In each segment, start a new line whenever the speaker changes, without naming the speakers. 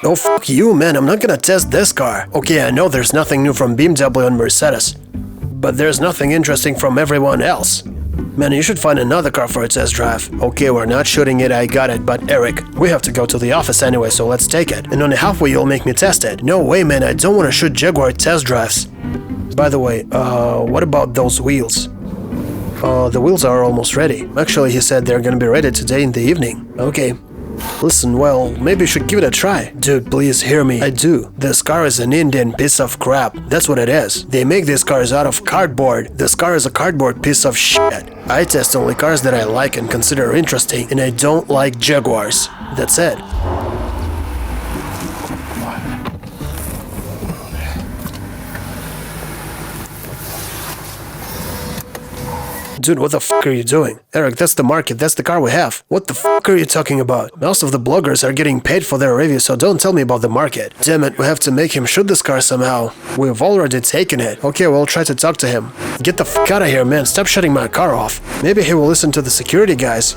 Oh, fuck you, man, I'm not gonna test this car. Okay, I know there's nothing new from BMW and Mercedes, but there's nothing interesting from everyone else. Man, you should find another car for a test drive. Okay, we're not shooting it, I got it, but Eric, we have to go to the office anyway, so let's take it. And on the halfway you'll make me test it. No way, man, I don't want to shoot Jaguar test drives. By the way, what about those wheels? The wheels are almost ready. Actually, he said they're gonna be ready today in the evening. Okay. Listen, well, maybe you should give it a try. Dude, please hear me. I do. This car is an Indian piece of crap. That's what it is. They make these cars out of cardboard. This car is a cardboard piece of shit. I test only cars that I like and consider interesting, and I don't like Jaguars. That's it. Dude, what the f*** are you doing? Eric, that's the market, that's the car we have. What the f*** are you talking about? Most of the bloggers are getting paid for their reviews, so don't tell me about the market. Damn it, we have to make him shoot this car somehow. We've already taken it. Okay, we'll try to talk to him. Get the f*** out of here, man, stop shutting my car off. Maybe he will listen to the security guys.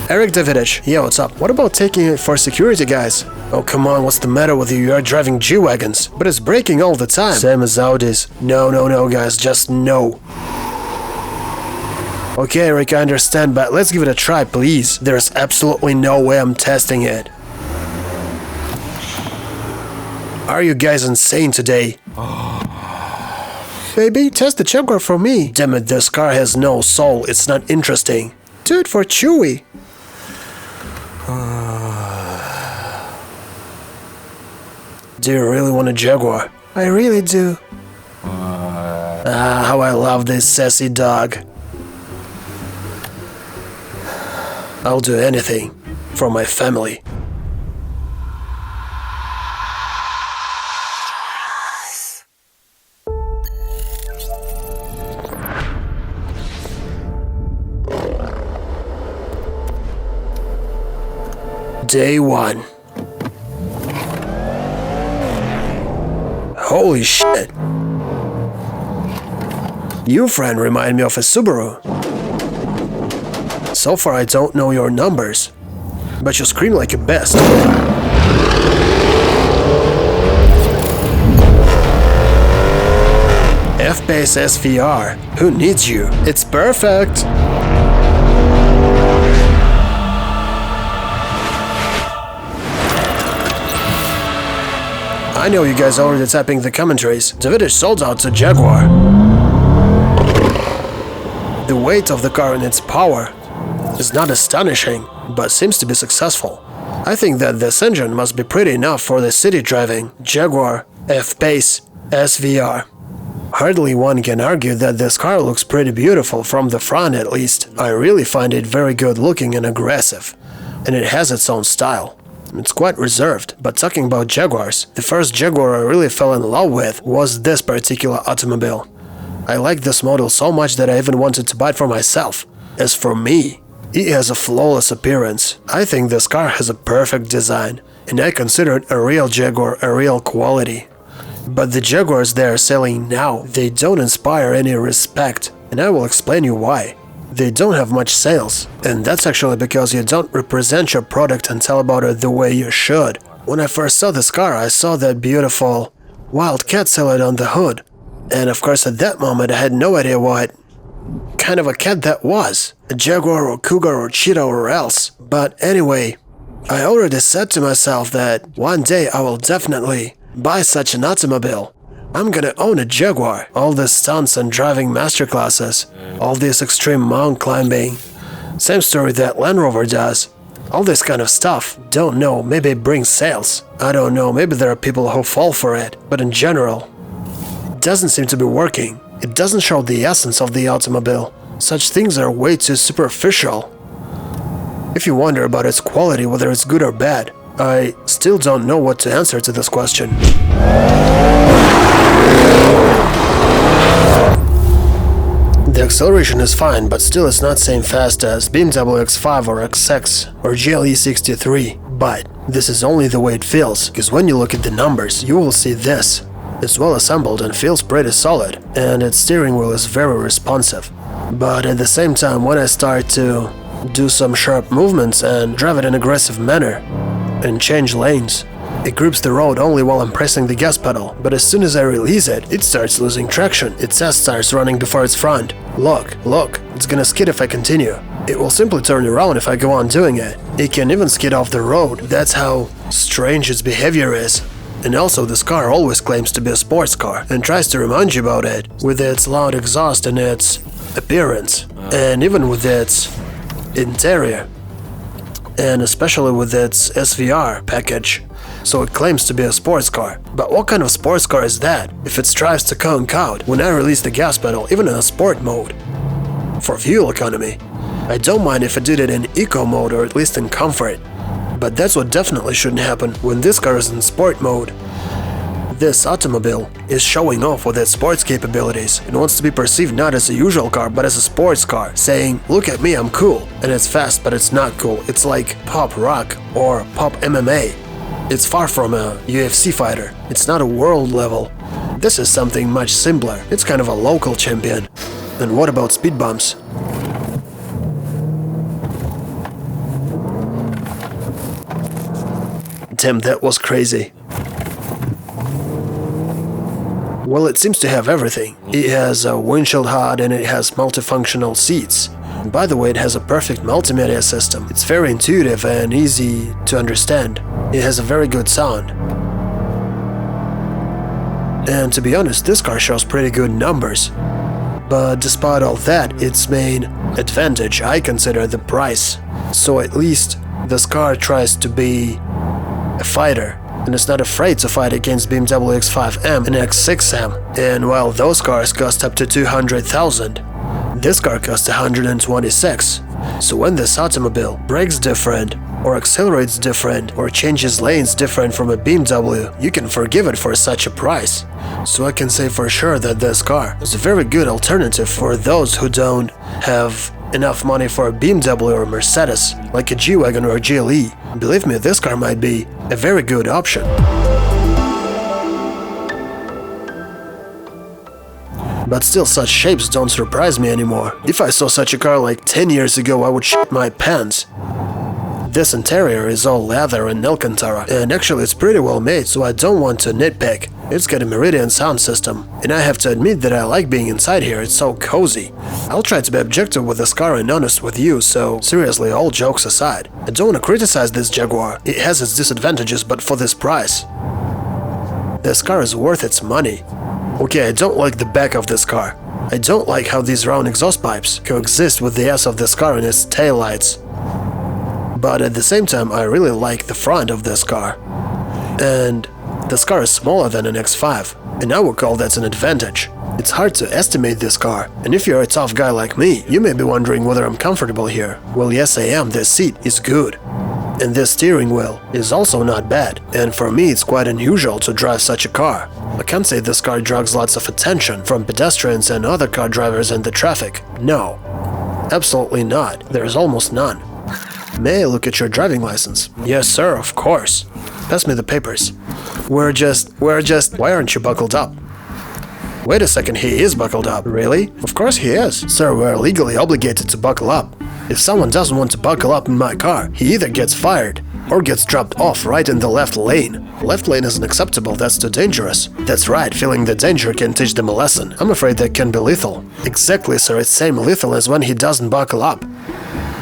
Eric Davidich, yeah, what's up? What about taking it for security guys? Oh, come on, what's the matter with you? You are driving G-Wagons, but it's braking all the time. Same as Audis. No, guys, just no. Okay, Eric, I understand, but let's give it a try, please. There's absolutely no way I'm testing it. Are you guys insane today? Baby, test the Jaguar for me. Damn it, this car has no soul. It's not interesting. Do it for Chewy. Do you really want a Jaguar? I really do. How I love this sassy dog. I'll do anything for my family. Day 1. Holy shit. You, friend, remind me of a Subaru. So far I don't know your numbers, but you scream like a best. F Pace SVR. Who needs you? It's perfect. I know you guys are already typing the commentaries. Davidich sold out to Jaguar. The weight of the car and its power is not astonishing, but seems to be successful. I think that this engine must be pretty enough for the city driving. Jaguar F Pace SVR. Hardly one can argue that this car looks pretty beautiful from the front at least. I really find it very good looking and aggressive, and it has its own style. It's quite reserved, but talking about Jaguars, the first Jaguar I really fell in love with was this particular automobile. I like this model so much that I even wanted to buy it for myself. As for me, it has a flawless appearance. I think this car has a perfect design, and I consider it a real Jaguar, a real quality. But the Jaguars they are selling now, they don't inspire any respect, and I will explain you why. They don't have much sales, and that's actually because you don't represent your product and tell about it the way you should. When I first saw this car, I saw that beautiful wildcat silhouette on the hood, and of course at that moment I had no idea what kind of a cat that was, a Jaguar or Cougar or Cheetah or else. But anyway, I already said to myself that one day I will definitely buy such an automobile. I'm gonna own a Jaguar. All these stunts and driving masterclasses, all this extreme mountain climbing, same story that Land Rover does. All this kind of stuff. Don't know, maybe it brings sales. I don't know, maybe there are people who fall for it. But in general, it doesn't seem to be working. It doesn't show the essence of the automobile. Such things are way too superficial. If you wonder about its quality, whether it's good or bad, I still don't know what to answer to this question. The acceleration is fine, but still it's not same fast as BMW X5 or XX or GLE 63. But this is only the way it feels, because when you look at the numbers, you will see this. It's well assembled and feels pretty solid, and its steering wheel is very responsive. But at the same time, when I start to do some sharp movements and drive it in an aggressive manner, and change lanes. It grips the road only while I'm pressing the gas pedal, but as soon as I release it, it starts losing traction. Its ass starts running before its front. Look, it's gonna skid if I continue. It will simply turn around if I go on doing it. It can even skid off the road. That's how strange its behavior is. And also, this car always claims to be a sports car and tries to remind you about it with its loud exhaust and its appearance, and even with its interior, and especially with its SVR package. So it claims to be a sports car. But what kind of sports car is that if it strives to conk out when I release the gas pedal, even in a sport mode? For fuel economy, I don't mind if it did it in eco mode or at least in comfort. But that's what definitely shouldn't happen when this car is in sport mode. This automobile is showing off with its sports capabilities and wants to be perceived not as a usual car but as a sports car, saying, look at me, I'm cool, and it's fast but it's not cool. It's like pop rock or pop MMA. It's far from a UFC fighter. It's not a world level. This is something much simpler. It's kind of a local champion. And what about speed bumps? Damn, that was crazy. Well, it seems to have everything. It has a windshield HUD and it has multifunctional seats. And by the way, it has a perfect multimedia system. It's very intuitive and easy to understand. It has a very good sound. And to be honest, this car shows pretty good numbers. But despite all that, its main advantage I consider the price. So at least this car tries to be a fighter, and is not afraid to fight against BMW X5M and X6M. And while those cars cost up to 200,000, this car costs 126. So when this automobile brakes different, or accelerates different, or changes lanes different from a BMW, you can forgive it for such a price. So I can say for sure that this car is a very good alternative for those who don't have enough money for a BMW or a Mercedes, like a G-Wagon or a GLE. Believe me, this car might be a very good option. But still, such shapes don't surprise me anymore. If I saw such a car like 10 years ago, I would shit my pants. This interior is all leather and Alcantara, and actually it's pretty well made, so I don't want to nitpick. It's got a Meridian sound system, and I have to admit that I like being inside here, it's so cozy. I'll try to be objective with this car and honest with you, so seriously, all jokes aside, I don't want to criticize this Jaguar. It has its disadvantages, but for this price, this car is worth its money. Okay, I don't like the back of this car. I don't like how these round exhaust pipes coexist with the ass of this car and its taillights. But at the same time, I really like the front of this car. And this car is smaller than an X5, and I would call that an advantage. It's hard to estimate this car, and if you're a tough guy like me, you may be wondering whether I'm comfortable here. Well, yes I am, this seat is good. And this steering wheel is also not bad, and for me it's quite unusual to drive such a car. I can't say this car draws lots of attention from pedestrians and other car drivers and the traffic. No, absolutely not. There's almost none. May I look at your driving license? Yes, sir, of course. Pass me the papers. Why aren't you buckled up? Wait a second, he is buckled up. Really? Of course he is. Sir, we're legally obligated to buckle up. If someone doesn't want to buckle up in my car, he either gets fired or gets dropped off right in the left lane. Left lane isn't acceptable, that's too dangerous. That's right, feeling the danger can teach them a lesson. I'm afraid that can be lethal. Exactly, sir, it's same lethal as when he doesn't buckle up.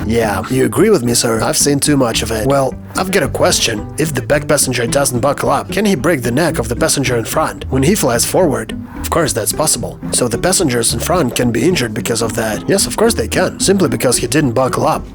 Yeah, you agree with me, sir. I've seen too much of it. Well, I've got a question. If the back passenger doesn't buckle up, can he break the neck of the passenger in front when he flies forward? Of course, that's possible. So the passengers in front can be injured because of that. Yes, of course they can, simply because he didn't buckle up.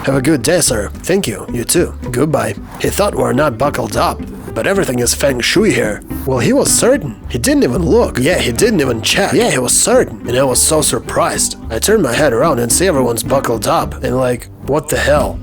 Have a good day, sir. Thank you. You too. Goodbye. He thought we're not buckled up, but everything is feng shui here. Well, he was certain. He didn't even look. Yeah, he didn't even check. Yeah, he was certain. And I was so surprised. I turned my head around and see everyone's buckled up. And like, what the hell?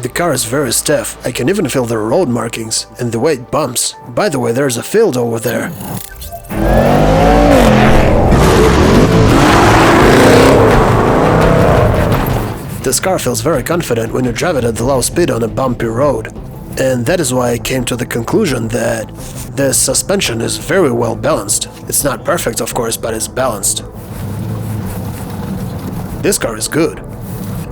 The car is very stiff. I can even feel the road markings and the way it bumps. By the way, there's a field over there. This car feels very confident when you drive it at the low speed on a bumpy road. And that is why I came to the conclusion that this suspension is very well balanced. It's not perfect, of course, but it's balanced. This car is good.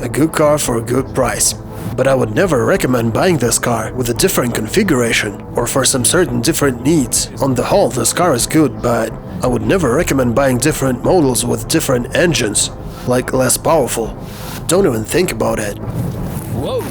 A good car for a good price. But I would never recommend buying this car with a different configuration or for some certain different needs. On the whole, this car is good, but I would never recommend buying different models with different engines, like less powerful. Don't even think about it.
Whoa!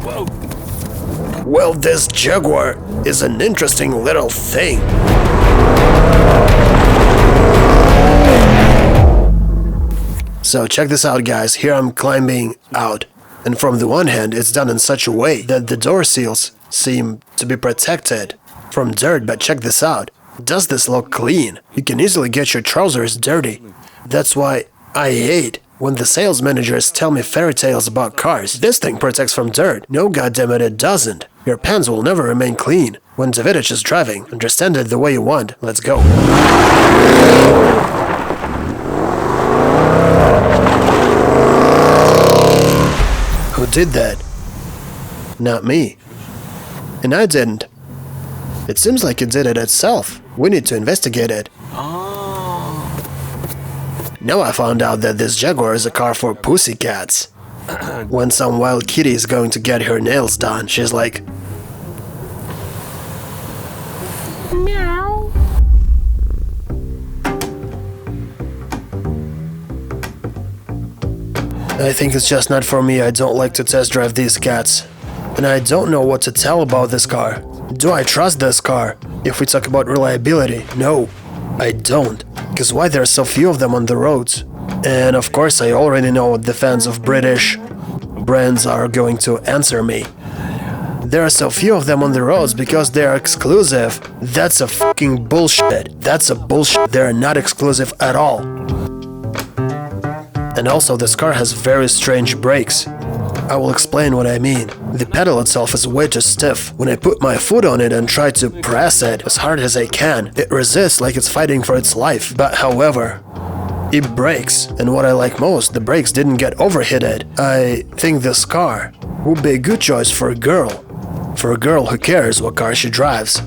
Whoa!
Well, this Jaguar is an interesting little thing. So check this out, guys. Here I'm climbing out. And from the one hand, it's done in such a way that the door seals seem to be protected from dirt, but check this out. Does this look clean? You can easily get your trousers dirty. That's why I hate when the sales managers tell me fairy tales about cars. This thing protects from dirt. No, goddammit, it doesn't. Your pants will never remain clean. When Davidich is driving, understand it the way you want. Let's go. Who did that? Not me. And I didn't. It seems like it did it itself. We need to investigate it. Now I found out that this Jaguar is a car for pussycats. When some wild kitty is going to get her nails done, she's like...
Meow.
I think it's just not for me. I don't like to test drive these cats. And I don't know what to tell about this car. Do I trust this car? If we talk about reliability, no, I don't. Because why there are so few of them on the roads? And of course I already know what the fans of British brands are going to answer me. There are so few of them on the roads because they are exclusive. That's a fucking bullshit. That's a bullshit. They are not exclusive at all. And also this car has very strange brakes. I will explain what I mean. The pedal itself is way too stiff. When I put my foot on it and try to press it as hard as I can, it resists like it's fighting for its life. But however, it brakes. And what I like most, the brakes didn't get overheated. I think this car would be a good choice for a girl. For a girl who cares what car she drives.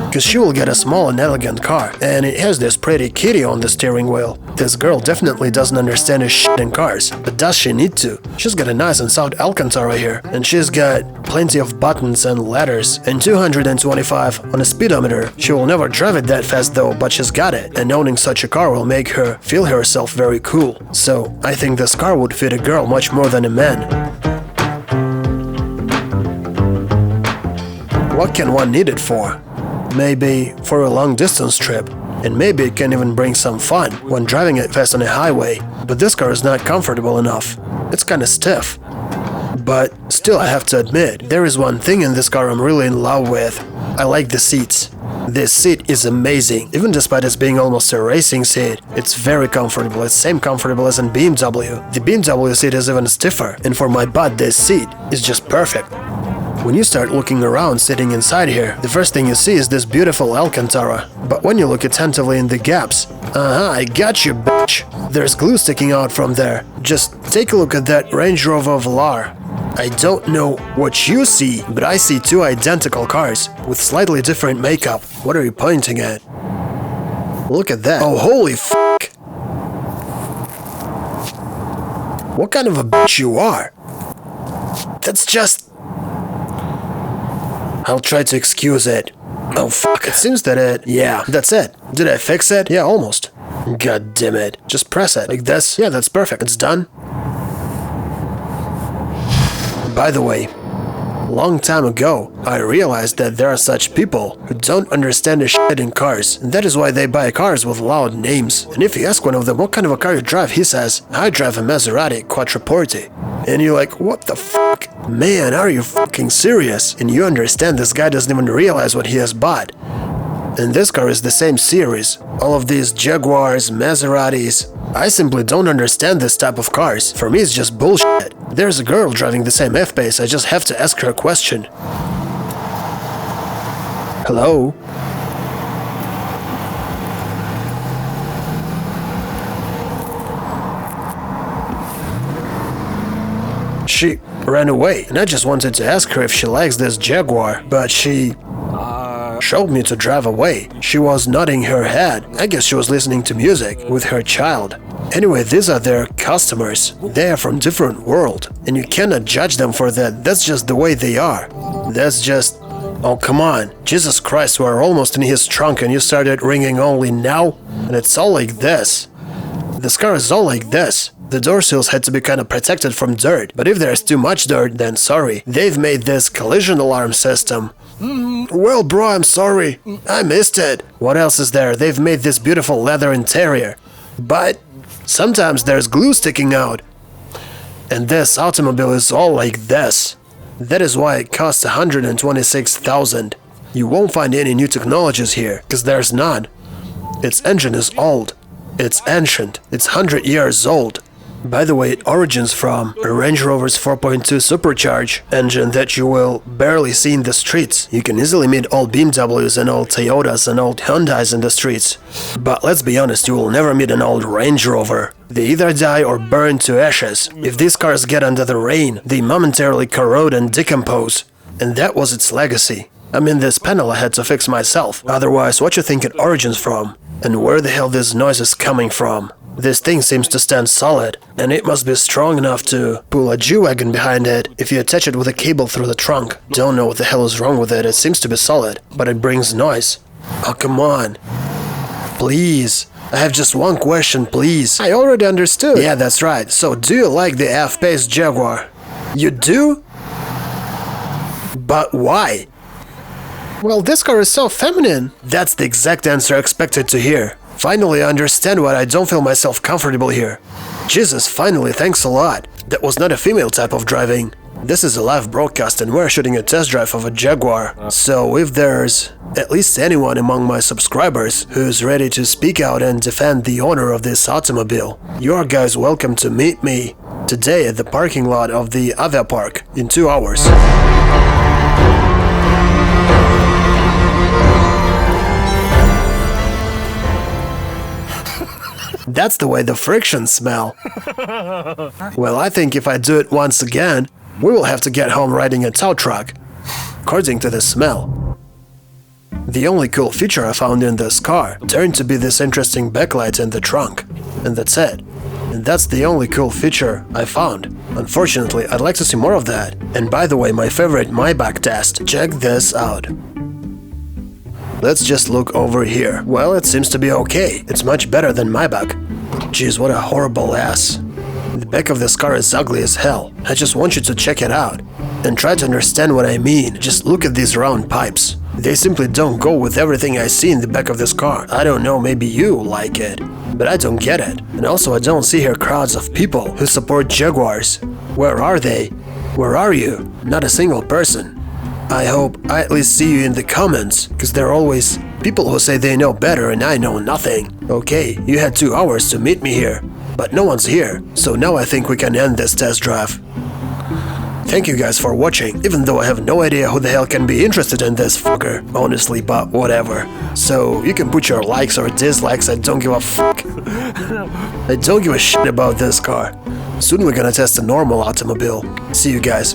Because she will get a small and elegant car, and it has this pretty kitty on the steering wheel. This girl definitely doesn't understand a shit in cars, but does she need to? She's got a nice and soft Alcantara here, and she's got plenty of buttons and letters, and 225 on a speedometer. She will never drive it that fast though, but she's got it, and owning such a car will make her feel herself very cool. So, I think this car would fit a girl much more than a man. What can one need it for? Maybe for a long distance trip, and maybe it can even bring some fun when driving it fast on a highway, but this car is not comfortable enough. It's kinda stiff. But still I have to admit, there is one thing in this car I'm really in love with. I like the seats. This seat is amazing, even despite it being almost a racing seat. It's very comfortable, it's same comfortable as in BMW. The BMW seat is even stiffer, and for my butt this seat is just perfect. When you start looking around sitting inside here, the first thing you see is this beautiful Alcantara. But when you look attentively in the gaps, I got you, bitch. There's glue sticking out from there. Just take a look at that Range Rover Velar. I don't know what you see, but I see two identical cars with slightly different makeup. What are you pointing at? Look at that. Oh, holy fuck. What kind of a bitch you are? That's just... I'll try to excuse it. Oh fuck, it seems that it... Yeah, that's it. Did I fix it? Yeah, almost. God damn it. Just press it. Like this. Yeah, that's perfect. It's done. By the way, long time ago, I realized that there are such people who don't understand a shit in cars, and that is why they buy cars with loud names. And if you ask one of them what kind of a car you drive, he says, I drive a Maserati Quattroporte. And you're like, what the fuck? Man, are you fucking serious? And you understand this guy doesn't even realize what he has bought. And this car is the same series. All of these Jaguars, Maseratis. I simply don't understand this type of cars. For me, it's just bullshit. There's a girl driving the same F Pace. I just have to ask her a question. Hello? She ran away, and I just wanted to ask her if she likes this Jaguar, but she showed me to drive away. She was nodding her head. I guess she was listening to music with her child. Anyway, these are their customers. They are from different world, and you cannot judge them for that. That's just the way they are. That's just... Oh, come on. Jesus Christ, we're almost in his trunk and you started ringing only now? And it's all like this. This car is all like this. The door sills had to be kind of protected from dirt, but if there's too much dirt, then sorry. They've made this collision alarm system. Well, bro, I'm sorry. I missed it. What else is there? They've made this beautiful leather interior. But sometimes there's glue sticking out. And this automobile is all like this. That is why it costs $126,000. You won't find any new technologies here, because there's none. Its engine is old. It's ancient. It's 100 years old. By the way, it origins from a Range Rover's 4.2 supercharged engine that you will barely see in the streets. You can easily meet old BMWs and old Toyotas and old Hyundais in the streets. But let's be honest, you will never meet an old Range Rover. They either die or burn to ashes. If these cars get under the rain, they momentarily corrode and decompose. And that was its legacy. I mean, this panel I had to fix myself. Otherwise, what you think it origins from? And where the hell this noise is coming from? This thing seems to stand solid, and it must be strong enough to pull a G-Wagon behind it if you attach it with a cable through the trunk. Don't know what the hell is wrong with it, it seems to be solid, but it brings noise. Oh, come on. Please. I have just one question, please. I already understood. Yeah, that's right. So, do you like the F Pace Jaguar? You do? But why? Well, this car is so feminine. That's the exact answer I expected to hear. Finally, I understand why I don't feel myself comfortable here. Jesus, finally, thanks a lot. That was not a female type of driving. This is a live broadcast and we're shooting a test drive of a Jaguar. So if there's at least anyone among my subscribers who's ready to speak out and defend the owner of this automobile, you are guys welcome to meet me today at the parking lot of the Avia Park in 2 hours. That's the way the frictions smell. Well, I think if I do it once again, we will have to get home riding a tow truck, according to the smell. The only cool feature I found in this car turned to be this interesting backlight in the trunk. And that's it. And that's the only cool feature I found. Unfortunately, I'd like to see more of that. And by the way, my favorite Maybach test. Check this out. Let's just look over here. Well, it seems to be okay. It's much better than Maybach. Jeez, what a horrible ass. The back of this car is ugly as hell. I just want you to check it out and try to understand what I mean. Just look at these round pipes. They simply don't go with everything I see in the back of this car. I don't know, maybe you like it, but I don't get it. And also, I don't see here crowds of people who support Jaguars. Where are they? Where are you? Not a single person. I hope I at least see you in the comments, because there are always people who say they know better and I know nothing. Okay, you had 2 hours to meet me here, but no one's here, so now I think we can end this test drive. Thank you guys for watching, even though I have no idea who the hell can be interested in this fucker, honestly, but whatever. So, you can put your likes or dislikes, I don't give a fuck. I don't give a shit about this car. Soon we're gonna test a normal automobile. See you guys.